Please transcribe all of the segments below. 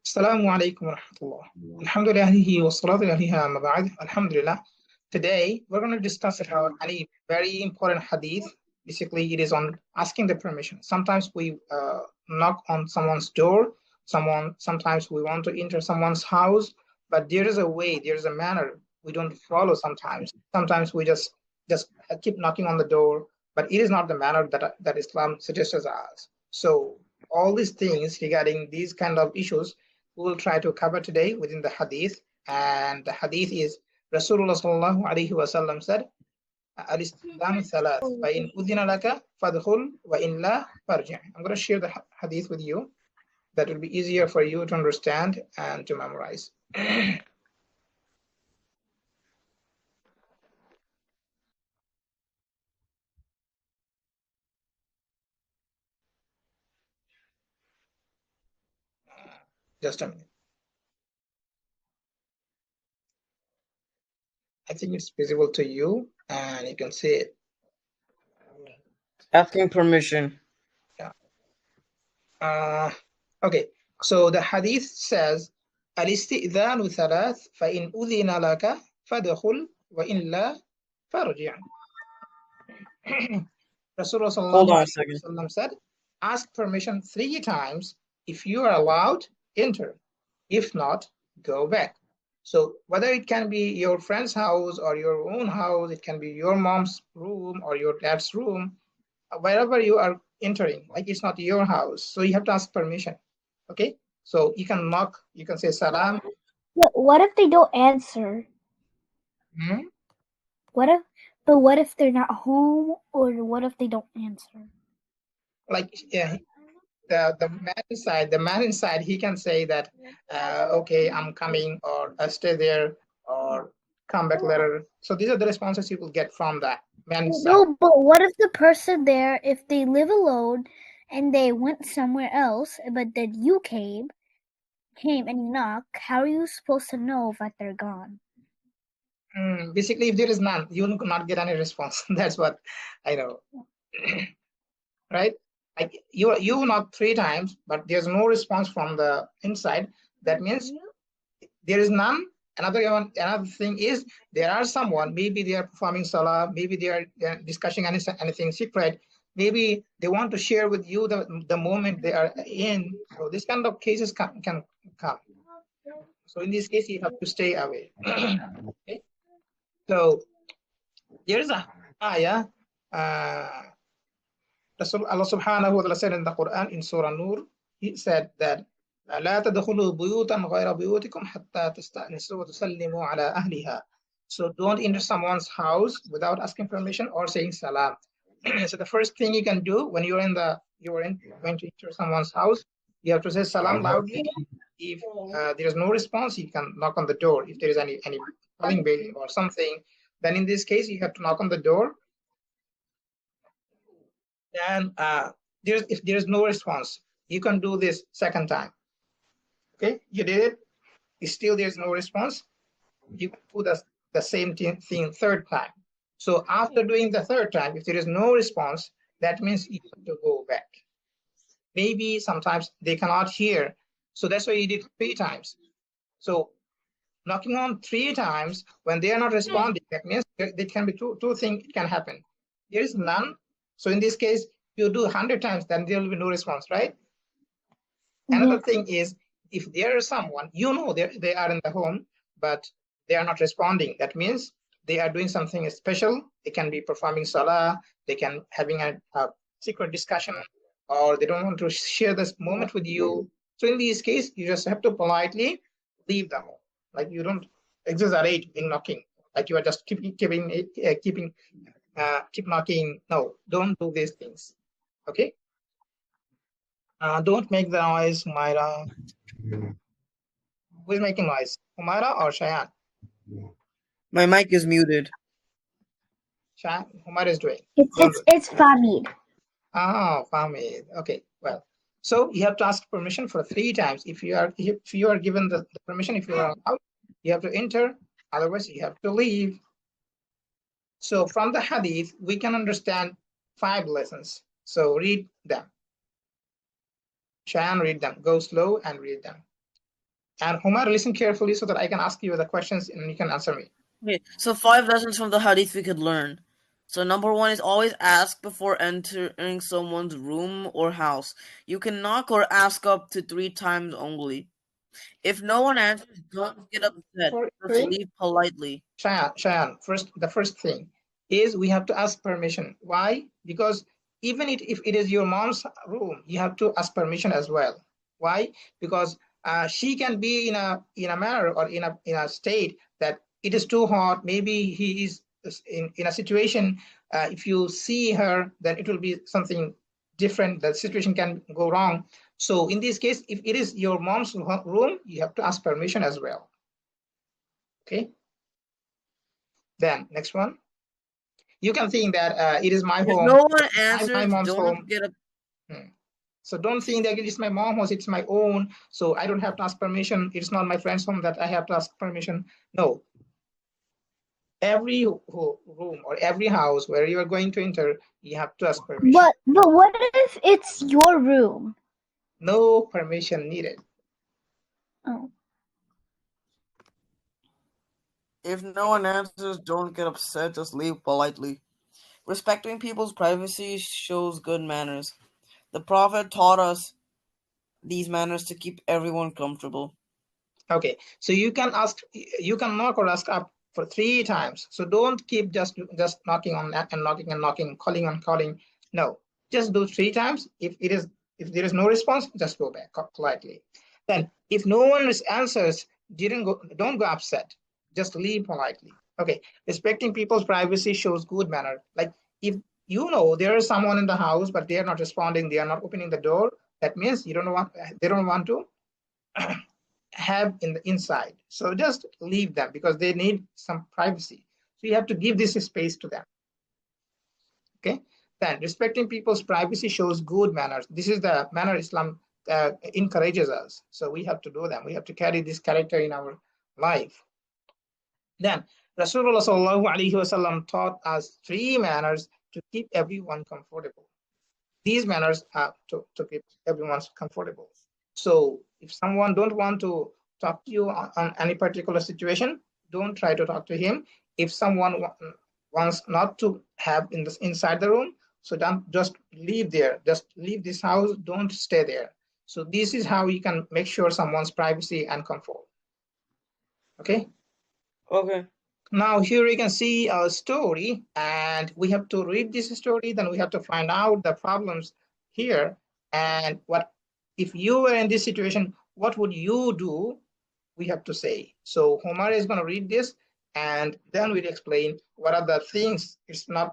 Assalamu alaikum wa rahmatullah. Alhamdulillahi wa salatu alaiha amma ba'd. Alhamdulillah. Today we're going to discuss about a very important hadith. Basically, it is on asking the permission. Sometimes we knock on someone's door. Sometimes we want to enter someone's house, but there is a way, there is a manner we don't follow sometimes. Sometimes we just keep knocking on the door, but it is not the manner that Islam suggests us. So all these things regarding these kind of issues we will try to cover today within the hadith. And the hadith is Rasulullah sallallahu alaihi wasallam said, Al-Islam thalath, fa in udhina laka fadkhul wa in la farji'. I'm going to share the hadith with you. That will be easier for you to understand and to memorize. Just a minute. I think it's visible to you and you can see it. Asking permission. Yeah. Okay. So the hadith says, Al-istidhanu thalath, fa in udhina laka fadkhul wa in la farji'. Rasulullah Hold on a second. said, ask permission 3 times. If you are allowed, enter. If not, go back. So whether it can be your friend's house or your own house, it can be your mom's room or your dad's room, wherever you are entering, like it's not your house. So you have to ask permission. Okay? So you can knock, you can say salam. What if they don't answer? What if they're not home, or what if they don't answer? Like the man inside, he can say that, okay, I'm coming, or stay there, or come back later. So these are the responses you will get from that man inside. No, but what if the person there, if they live alone and they went somewhere else, but then you came and you knock, how are you supposed to know that they're gone? Basically, if there is none, you will not get any response. That's what I know. Right? Like you knock 3 times, but there's no response from the inside. That means there is none. Another thing is there are someone, maybe they are performing salah, maybe they are discussing anything secret, maybe they want to share with you the moment they are in. So this kind of cases can come. So in this case, you have to stay away. Okay? So there is a ayah. Allah subhanahu wa ta'ala said in the Quran in Surah Nur, he said that لا تدخلوا بيوتا غير بيوتكم حتى تستأنسوا وتسلموا على أهلها. So don't enter someone's house without asking permission or saying salam. So the first thing you can do when going to enter someone's house, you have to say salam loudly. If there is no response, you can knock on the door. If there is any calling bell or something, then in this case you have to knock on the door. And if there is no response, you can do this second time. Okay, you did it. Still there's no response. You put the same thing third time. So after doing the third time, if there is no response, that means you have to go back. Maybe sometimes they cannot hear. So that's why you did 3 times. So knocking on 3 times when they are not responding, that means there can be two things can happen. There is none. So in this case, you do 100 times, then there will be no response, right? Another thing is, if there is someone, you know they are in the home, but they are not responding. That means they are doing something special. They can be performing salah, they can having a secret discussion, or they don't want to share this moment with you. So in this case, you just have to politely leave the home. Like you don't exaggerate in knocking. Like you are just keep knocking. No, don't do these things. Okay? Don't make the noise, Humaira. Who is making noise? Humaira or Shayan? My mic is muted. Shayan, Humaira is doing. It's Famid. Ah, Famid. Okay, well. So you have to ask permission for 3 times. If you are given the permission, if you are allowed, you have to enter. Otherwise, you have to leave. So from the hadith, we can understand 5 lessons. So read them. Shayan, read them. Go slow and read them. And Humar, listen carefully so that I can ask you the questions and you can answer me. Okay, so 5 lessons from the Hadith we could learn. So number 1 is always ask before entering someone's room or house. You can knock or ask up to 3 times only. If no one answers, don't get upset. Just leave politely. Shayan, the first thing is we have to ask permission. Why? Because even if it is your mom's room, you have to ask permission as well. Why? Because she can be in a manner or in a state that it is too hot. Maybe he is in a situation. If you see her, then it will be something different. The situation can go wrong. So in this case, if it is your mom's room, you have to ask permission as well. Okay. Then next one. You can think that it is my home. If no one answers, my mom's don't home. get up. So don't think that it is my mom's house, it's my own. So I don't have to ask permission. It's not my friend's home that I have to ask permission. No. Every room or every house where you are going to enter, you have to ask permission. But what if it's your room? No permission needed. Oh. If no one answers, don't get upset. Just leave politely. Respecting people's privacy shows good manners. The Prophet taught us these manners to keep everyone comfortable. Okay, so you can knock or ask up for 3 times. So don't keep just knocking on that and knocking, calling. No, just do 3 times. If there is no response, just go back politely. Then if no one answers, don't go upset. Just leave politely. Okay, respecting people's privacy shows good manner. Like if you know there is someone in the house, but they are not responding, they are not opening the door, that means they don't want to have in the inside. So just leave them because they need some privacy. So you have to give this space to them. Okay. Then respecting people's privacy shows good manners. This is the manner Islam encourages us. So we have to do them. We have to carry this character in our life. Then Rasulullah sallallahu alaihi wasallam taught us 3 manners to keep everyone comfortable. These manners are to keep everyone comfortable. So if someone don't want to talk to you on any particular situation, don't try to talk to him. If someone wants not to have inside the room, so don't just leave there. Just leave this house. Don't stay there. So this is how you can make sure someone's privacy and comfort. Okay. Okay. Now here we can see a story, and we have to read this story. Then we have to find out the problems here and what if you were in this situation, what would you do? We have to say. So Homar is going to read this, and then we'll explain what are the things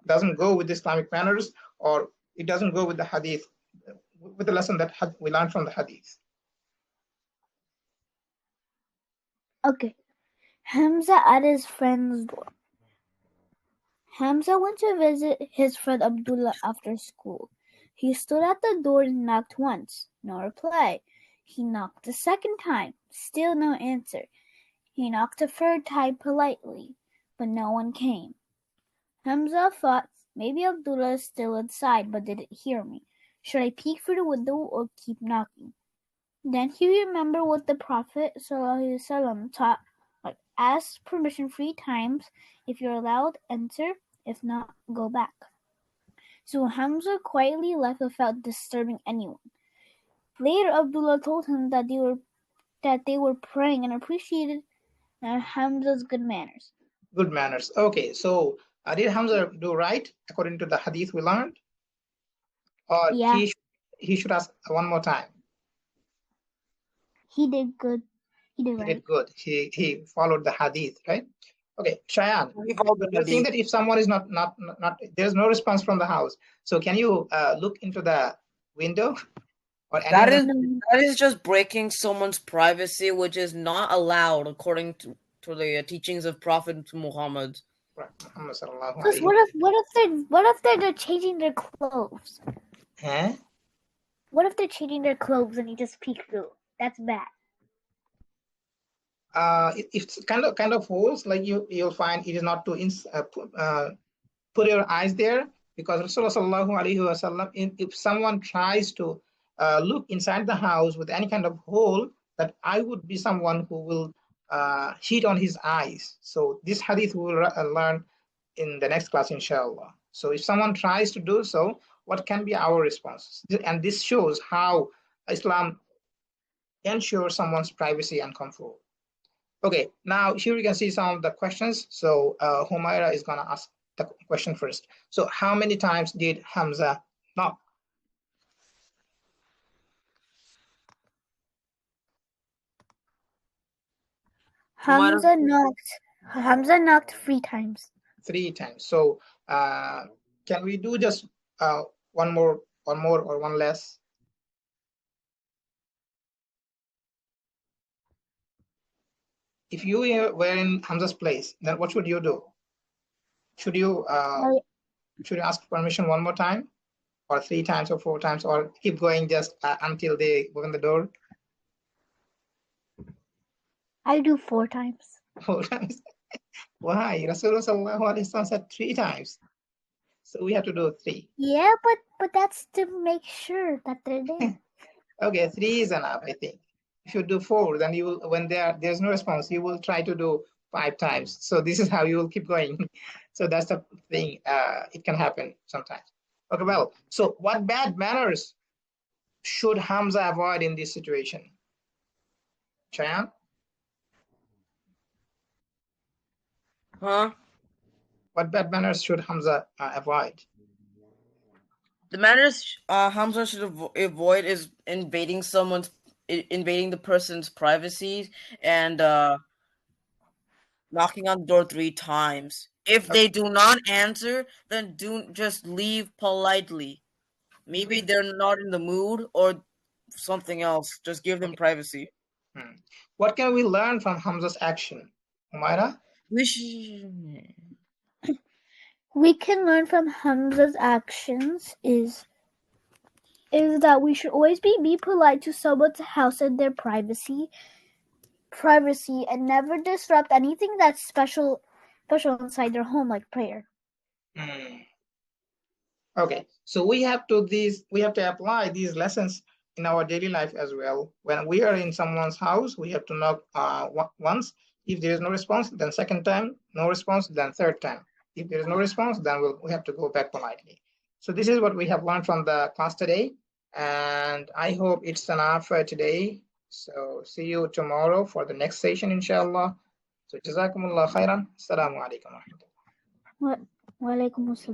doesn't go with Islamic manners, or it doesn't go with the Hadith, with the lesson that we learned from the Hadith. Okay. Hamza at his friend's door. Hamza went to visit his friend Abdullah after school. He stood at the door and knocked once. No reply. He knocked a second time. Still no answer. He knocked a third time politely, but no one came. Hamza thought, maybe Abdullah is still inside but didn't hear me. Should I peek through the window or keep knocking? Then he remembered what the Prophet ﷺ taught, like ask permission 3 times. If you're allowed, enter. If not, go back. So Hamza quietly left without disturbing anyone. Later, Abdullah told him that they were praying and appreciated Hamza's good manners. Good manners. Okay, so did Hamza do right according to the Hadith we learned? Or yeah. he should ask one more time? He did good. He did right. He did good. He followed the Hadith, right? Okay, Shayan, you think that if someone is not there's no response from the house, so can you look into the window? Or that is just breaking someone's privacy, which is not allowed according to the teachings of Prophet Muhammad. Plus, what if they're changing their clothes? Huh? What if they're changing their clothes and you just peek through? That's bad. It's kind of holes, like you'll find it is not to put your eyes there, because Rasulullah sallallahu alaihi wasallam, if someone tries to look inside the house with any kind of hole, that I would be someone who will cheat on his eyes. So this hadith we will learn in the next class, inshallah. So if someone tries to do so, what can be our response? And this shows how Islam ensures someone's privacy and comfort. Okay, now here you can see some of the questions. So Humaira is gonna ask the question first. So how many times did Hamza knock? Hamza knocked 3 times. 3 times. So can we do just one more or one less? If you were in Hamza's place, then what should you do? Should you ask permission one more time, or 3 times or 4 times, or keep going just until they open the door? I do 4 times. 4 times. Why? Rasulullah sallallahu alaihi wasallam said 3 times. So we have to do 3. Yeah, but that's to make sure that they're there. Okay, 3 is enough, I think. If you do 4, then you will, when there's no response, you will try to do 5 times. So this is how you will keep going. So that's the thing. It can happen sometimes. Okay, well, so what bad manners should Hamza avoid in this situation? Chayan? Huh? What bad manners should Hamza avoid? The manners Hamza should avoid is invading the person's privacy and knocking on the door 3 times. If they do not answer, then do just leave politely. Maybe they're not in the mood or something else. Just give them privacy. What can we learn from Hamza's action? Umaira? We can learn from Hamza's actions is that we should always be polite to someone's house and their privacy and never disrupt anything that's special inside their home, like prayer. Okay, so we have to apply these lessons in our daily life as well. When we are in someone's house, we have to knock once. If there is no response, then second time, no response, then third time. If there is no response, then we have to go back politely. So this is what we have learned from the class today, and I hope it's enough for today. So see you tomorrow for the next session, inshallah. So jazakumullah khairan. Assalamu alaikum. Wa alaikum assalam.